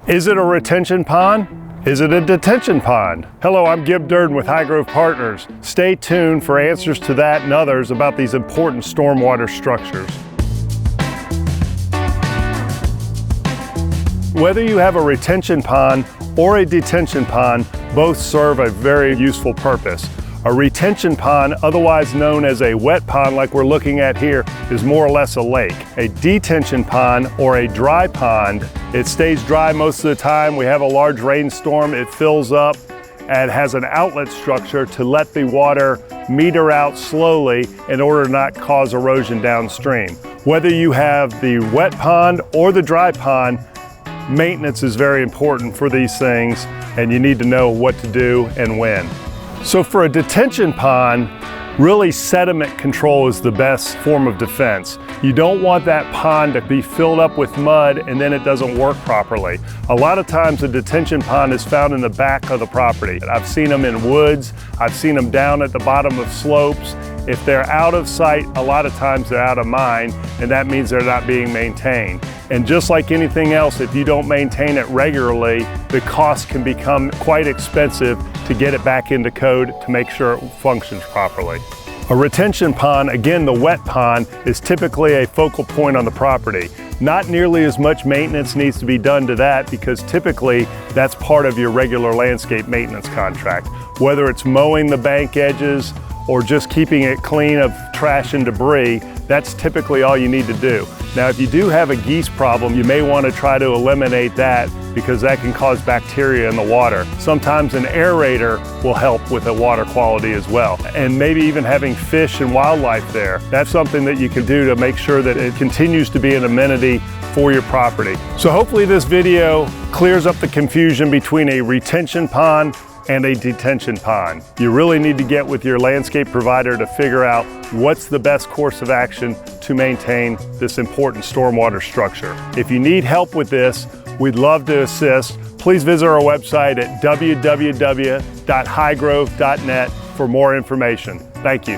Is it a retention pond? Is it a detention pond? Hello, I'm Gib Durden with Highgrove Partners. Stay tuned for answers to that and others about these important stormwater structures. Whether you have a retention pond or a detention pond, both serve a very useful purpose. A retention pond, otherwise known as a wet pond like we're looking at here, is more or less a lake. A detention pond or a dry pond, it stays dry most of the time. We have a large rainstorm, it fills up and has an outlet structure to let the water meter out slowly in order to not cause erosion downstream. Whether you have the wet pond or the dry pond, maintenance is very important for these things, and you need to know what to do and when. So for a detention pond, really sediment control is the best form of defense. You don't want that pond to be filled up with mud and then it doesn't work properly. A lot of times a detention pond is found in the back of the property. I've seen them in woods, I've seen them down at the bottom of slopes. If they're out of sight, a lot of times they're out of mind, and that means they're not being maintained. And just like anything else, if you don't maintain it regularly, the cost can become quite expensive to get it back into code to make sure it functions properly. A retention pond, again the wet pond, is typically a focal point on the property. Not nearly as much maintenance needs to be done to that because typically that's part of your regular landscape maintenance contract. Whether it's mowing the bank edges or just keeping it clean of trash and debris, that's typically all you need to do. Now, if you do have a geese problem, you may want to try to eliminate that because that can cause bacteria in the water. Sometimes an aerator will help with the water quality as well. And maybe even having fish and wildlife there. That's something that you can do to make sure that it continues to be an amenity for your property. So hopefully this video clears up the confusion between a retention pond and a detention pond. You really need to get with your landscape provider to figure out what's the best course of action to maintain this important stormwater structure. If you need help with this, we'd love to assist. Please visit our website at www.highgrove.net for more information. Thank you.